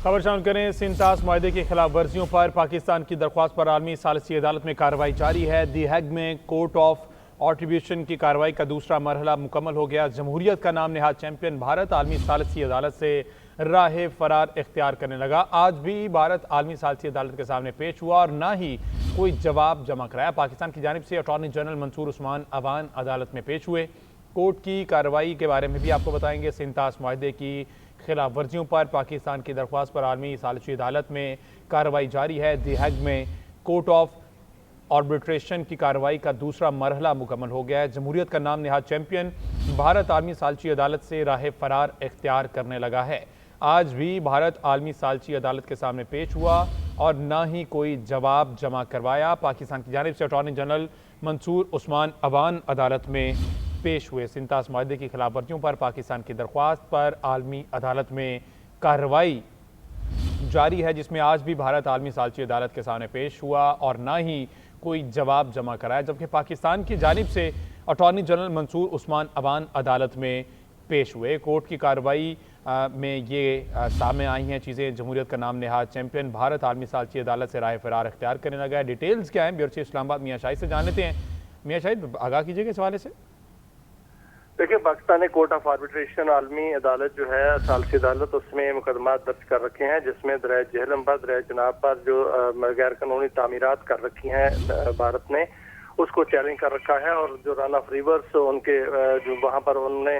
खबर शामिल करें। सिंतास माहदे की खिलाफ वर्जियों पर पाकिस्तान की दरख्वास्त पर आलमी सालिसी अदालत में कार्रवाई जारी है। दी हैग में कोर्ट ऑफ आर्बिट्रेशन की कार्रवाई का दूसरा मरहला मुकम्मल हो गया। जमहूरियत का नाम नहाद चैंपियन भारत आलमी सालिसी अदालत से राह फरार इख्तियार करने लगा। आज भी भारत आलमी सालिसी अदालत के सामने पेश हुआ और ना ही कोई जवाब जमा कराया। पाकिस्तान की जानिब से अटॉर्नी जनरल मंसूर उस्मान अवान अदालत में पेश हुए। कोर्ट की कार्रवाई के बारे में भी आपको बताएंगे। सिंतास माहदे की खिलाफ वर्जियों पर पाकिस्तान की दरख्वास्त पर आलमी सालिसी अदालत में कार्रवाई जारी है। दी हैग में कोर्ट ऑफ आर्बिट्रेशन की कार्रवाई का दूसरा मरहला मुकम्मल हो गया है। जमहूरियत का नाम नहाद चैंपियन भारत आलमी सालिसी अदालत से राह फरार इख्तियार करने लगा है। आज भी भारत आलमी सालिसी अदालत के सामने पेश हुआ और ना ही कोई जवाब जमा करवाया। पाकिस्तान की जानिब से अटॉर्नी जनरल मंसूर उस्मान अवान अदालत में पेश हुए। सिंतास माहदे की खिलाफ वर्जियों पर पाकिस्तान की दरख्वास्त पर आलमी अदालत में कार्रवाई जारी है, जिसमें आज भी भारत आलमी सालिसी अदालत के सामने पेश हुआ और ना ही कोई जवाब जमा कराया। जबकि पाकिस्तान की जानिब से अटॉर्नी जनरल मंसूर उस्मान अवान अदालत में पेश हुए। कोर्ट की कार्रवाई में ये सामने आई हैं चीज़ें। जमहूरियत का नाम नहाद चैंपियन भारत आलमी सालिसी अदालत से राह फरार इख्तियार करने लगा है। डिटेल्स क्या हैं, ब्यूरो चीफ इस्लामाबाद मियां शाहिद से जान लेते हैं। मियां शाहिद, आगाह कीजिएगा इस हवाले से। देखिए, पाकिस्तानी कोर्ट ऑफ आर्बिट्रेशन आलमी अदालत जो है सालिसी अदालत, उसमें मुकदमा दर्ज कर रखे हैं, जिसमें दरिया जहलम पर, दरिया जनाब पर जो गैर कानूनी तामीरात कर रखी हैं भारत ने, उसको चैलेंज कर रखा है। और जो रन ऑफ रिवर्स उनके जो वहाँ पर उन्होंने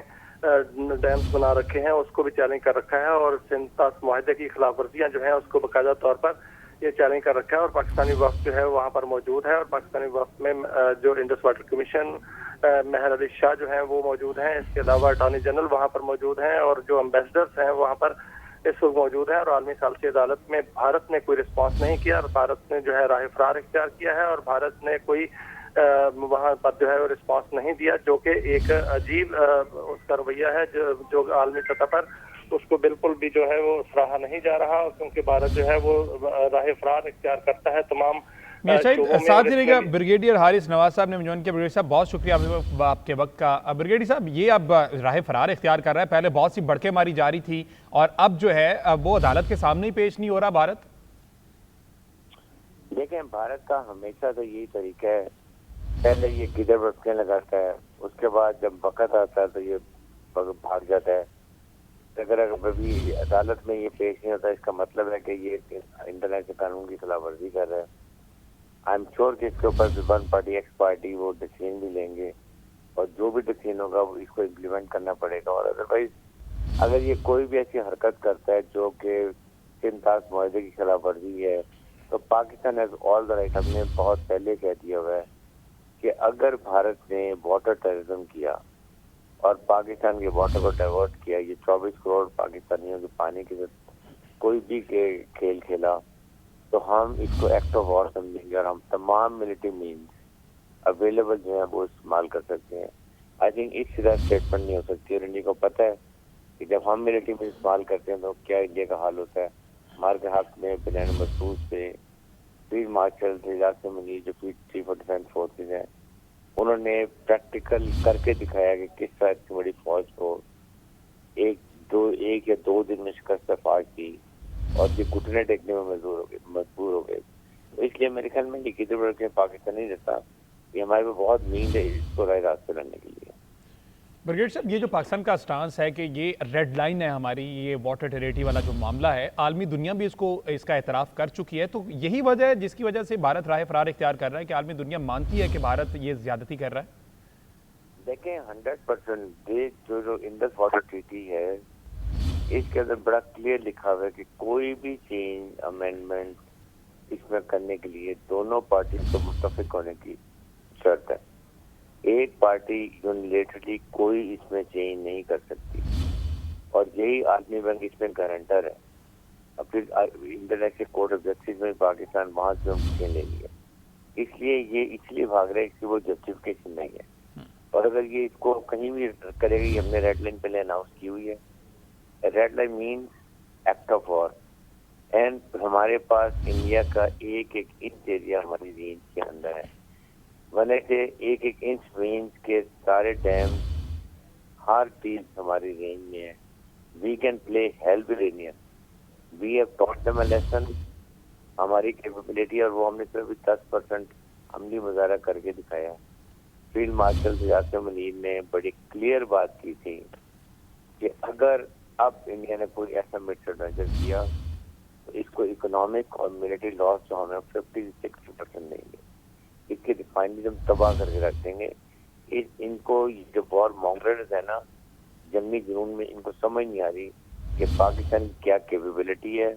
डैम्स बना रखे हैं, उसको भी चैलेंज कर रखा है। और सिंतास माहदे की खिलाफ वर्जियाँ जो हैं उसको बाकायदा तौर पर ये चैलेंज कर रखा है। और पाकिस्तानी वफ्द जो है वहाँ पर मौजूद है। और पाकिस्तानी वफ्द में जो इंडस वाटर कमीशन महर अली शाह जो हैं वो मौजूद हैं। इसके अलावा अटॉर्नी जनरल वहाँ पर मौजूद हैं और जो एम्बेसडर्स हैं वहाँ पर इस वक्त मौजूद हैं। और आलमी सालिसी अदालत में भारत ने कोई रिस्पांस नहीं किया और भारत ने जो है राह फरार इख्तियार किया है। और भारत ने कोई वहाँ पर जो है वो रिस्पांस नहीं दिया, जो कि एक अजीब उसका रवैया है जो आलमी सतह पर उसको बिल्कुल भी जो है वो सराहा नहीं जा रहा। क्योंकि भारत जो है वो राह फरार इख्तियार करता है तमाम साथ ही रहेगा। ब्रिगेडियर हारिस नवाज साहब ने ज्वाइन किया। ब्रिगेडियर साहब, बहुत शुक्रिया आपके वक्त का। ब्रिगेडियर साहब, ये अब राह फरार इख्तियार कर रहा है, पहले बहुत सी भड़के मारी जा रही थी और अब जो है वो अदालत के सामने ही पेश नहीं हो रहा भारत। देखें, भारत का हमेशा तो यही तरीका है, पहले ये किधर भटकने लगाता है, उसके बाद जब वक़्त आता है तो ये भाग जाता है। अगर अभी अदालत में ये पेश नहीं होता, इसका मतलब है कि ये इंटरनेशनल कानून की खिलाफ वर्जी कर रहा है। आई एम श्योर कि इसके ऊपर वन पार्टी एक्स पार्टी वो डिसीजन भी लेंगे और जो भी डिसीजन होगा वो इसको इम्प्लीमेंट करना पड़ेगा। और अदरवाइज अगर ये कोई भी ऐसी हरकत करता है जो कि सिंतास माहदे की खिलाफ वर्जी है, तो Pakistan has all the right, हमने बहुत पहले कह दिया हुआ है कि अगर भारत ने वाटर टेररिज्म किया और पाकिस्तान के वाटर को डाइवर्ट किया, ये 24 करोड़ पाकिस्तानियों के पानी के साथ कोई भी खेल खेला, तो हम इसको एक्ट ऑफ वॉर समझेंगे और हम तमाम मिलिट्री मीन्स अवेलेबल जो है वो इस्तेमाल कर सकते हैं। आई थिंक इस तरह स्टेटमेंट नहीं हो सकती। और इंडिया को पता है कि जब हम मिलिट्री मीन्स इस्तेमाल करते हैं तो क्या इंडिया का हाल होता है। हमारे हक में बिलान मसूद पे फील्ड मार्शल मुनीर जो चीफ ऑफ डिफेंस फोर्सेज हैं, उन्होंने प्रैक्टिकल करके दिखाया कि किस तरह इतनी बड़ी फौज को एक या दो दिन में शिकस्त फाड़ की और ये घुटने टेकने में मजबूर हो गए। तो इसलिए मेरे ख्याल में ये किधर बढ़ के पाकिस्तान नहीं रहता, ये हमारे पे बहुत नींद है इसको राय रास्ते लाने के लिए। ब्रिगेड साहब, ये जो पाकिस्तान का स्टांस है कि ये रेड लाइन है हमारी, ये वाटर टेरिटरी वाला जो मामला है, आलमी दुनिया भी इसका एतराफ़ कर चुकी है, तो यही वजह है जिसकी वजह से भारत राह फरार इख्तियार कर रहा है कि आलमी दुनिया मानती है कि भारत ये ज्यादती कर रहा है। देखें, 100% जो इंडस वाटर ट्रीटी है, इसके अंदर बड़ा क्लियर लिखा हुआ है कि कोई भी चेंज अमेंडमेंट इसमें करने के लिए दोनों पार्टी को मुत्तफिक होने की शर्त है। एक पार्टी यूनिलेटरली कोई इसमें चेंज नहीं कर सकती और यही आलमी बैंक इसमें गारंटर है। अब फिर इंटरनेशनल कोर्ट ऑफ जस्टिस में पाकिस्तान वहां से हम ले लिया, इसलिए ये इसलिए भाग रहे हैं कि वो जस्टिफिकेशन नहीं है। और अगर ये इसको कहीं भी करेगी, हमने रेड लाइन पहले अनाउंस की हुई है। Red line means act of war and हमारे पास इंडिया का एक इंच एरिया हमारी रेंज के अंदर है। वने से एक इंच रेंज के सारे डैम हर चीज हमारी रेंज में है। वी कैन प्ले हेल्प रेनियन, we have taught them a lesson, ہماری کیپیبلٹی، اور وہ ہم نے صرف 10% عملی مظاہرہ کر کے دکھایا ہے۔ فیلڈ مارشل سجاد منیر نے بڑی کلیئر بات کی تھی کہ اگر اب انڈیا نے کوئی ایسا مڈ سرنجر کیا تو اس کو اکنامک اور ملٹری لاس جو ہمیں 50-60% دیں گے، اس کے ریفائنری تباہ کر کے رکھ دیں گے۔ ان کو جو وار مونگرز ہے نا، جنگی جنون میں ان کو سمجھ نہیں آ رہی کہ پاکستان کی کیا کیپیبلٹی ہے،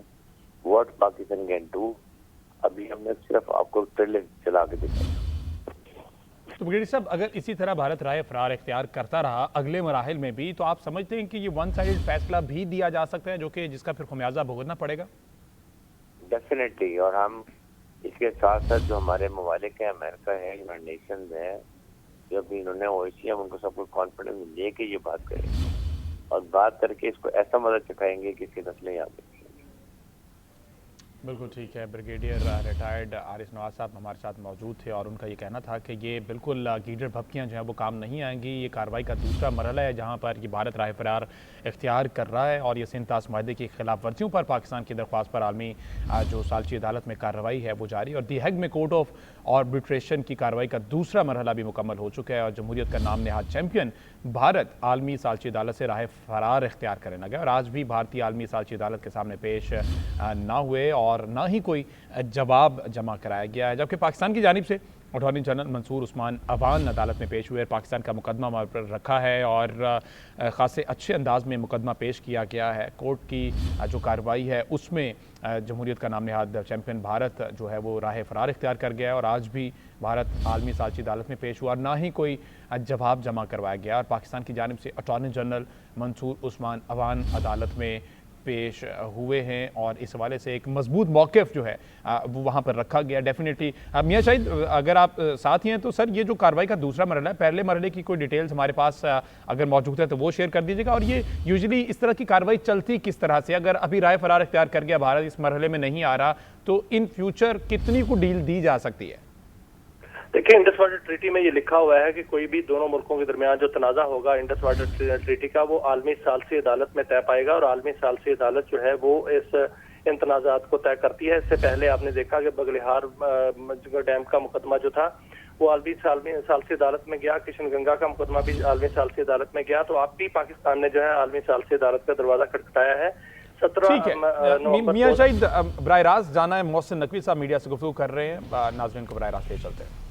واٹ پاکستان کین ڈو۔ ابھی ہم نے صرف آپ کو ٹریلر چلا کے دکھایا۔ تو بریگیڈیئر صاحب، اگر اسی طرح بھارت راہ فرار اختیار کرتا رہا اگلے مراحل میں بھی، تو آپ سمجھتے ہیں کہ یہ ون سائیڈ فیصلہ بھی دیا جا سکتا ہے جس کا پھر خمیازہ بھگتنا پڑے گا؟ ڈیفینیٹلی، اور ہم اس کے ساتھ ساتھ جو ہمارے ممالک ہیں، امریکہ ہے، یونائیٹڈ نیشنز ہے، جو بھی انہوں نے اویسی، ہم ان کو سب کو کانفیڈنس لے کے یہ بات کریں گے اور بات کر کے اس کو ایسا مدد چکھائیں گے کہ اس کی نسلیں یاد رکھیں گے۔ بالکل ٹھیک ہے۔ بریگیڈیئر ریٹائرڈ عارف نواز صاحب ہمارے ساتھ موجود تھے، اور ان کا یہ کہنا تھا کہ یہ بالکل گیدڑ بھبکیاں جو ہیں وہ کام نہیں آئیں گی۔ یہ کارروائی کا دوسرا مرحلہ ہے جہاں پر یہ بھارت راہ فرار اختیار کر رہا ہے، اور یہ سندھ طاس معاہدے کی خلاف ورزیوں پر پاکستان کی درخواست پر عالمی جو ثالثی عدالت میں کارروائی ہے وہ جاری، اور دی ہیگ میں کورٹ آف آربیٹریشن کی کارروائی کا دوسرا مرحلہ بھی مکمل ہو چکا ہے، اور جمہوریت کا نام نہاد چیمپئن بھارت عالمی ثالثی عدالت سے راہ فرار اختیار کرنے لگا، اور آج بھی بھارتی عالمی ثالثی عدالت کے سامنے پیش نہ ہوئے اور نہ ہی کوئی جواب جمع کرایا گیا ہے۔ جبکہ پاکستان کی جانب سے اٹارنی جنرل منصور عثمان عوان عدالت میں پیش ہوئے، پاکستان کا مقدمہ پر رکھا ہے اور خاصے اچھے انداز میں مقدمہ پیش کیا گیا ہے۔ کورٹ کی جو کارروائی ہے اس میں جمہوریت کا نام نہاد چیمپئن بھارت جو ہے وہ راہ فرار اختیار کر گیا ہے، اور آج بھی بھارت عالمی ثالثی عدالت میں پیش ہوا اور نہ ہی کوئی جواب جمع کروایا گیا، اور پاکستان کی جانب سے اٹارنی جنرل منصور عثمان عوان عدالت میں پیش ہوئے ہیں، اور اس حوالے سے ایک مضبوط موقف جو ہے وہ وہاں پر رکھا گیا۔ ڈیفینیٹلی میاں شاہد، اگر آپ ساتھ ہی ہیں تو سر، یہ جو کارروائی کا دوسرا مرحلہ ہے، پہلے مرحلے کی کوئی ڈیٹیلز ہمارے پاس اگر موجود ہے تو وہ شیئر کر دیجیے گا، اور یہ یوزلی اس طرح کی کارروائی چلتی کس طرح سے؟ اگر ابھی رائے فرار اختیار کر گیا بھارت، اس مرحلے میں نہیں آ رہا، تو ان فیوچر کتنی کو ڈیل دی جا سکتی ہے؟ دیکھیں، انڈس واٹر ٹریٹی میں یہ لکھا ہوا ہے کہ کوئی بھی دونوں ملکوں کے درمیان جو تنازع ہوگا انڈس واٹر ٹریٹی کا، وہ عالمی ثالثی عدالت میں طے پائے گا، اور عالمی ثالثی عدالت جو ہے وہ ان تنازعات کو طے کرتی ہے۔ اس سے پہلے آپ نے دیکھا کہ بغلہار ڈیم کا مقدمہ جو تھا وہ عالمی ثالثی عدالت میں گیا، کشن گنگا کا مقدمہ بھی عالمی ثالثی عدالت میں گیا، تو اب بھی پاکستان نے جو ہے عالمی ثالثی عدالت کا دروازہ کھٹکھٹایا ہے۔ ٹھیک ہے میاں شاہد، براہ راست جانا ہے محسن نقوی صاحب میڈیا سے گفتگو کر رہے ہیں، ناظرین کو براہ راست لے چلتے ہیں۔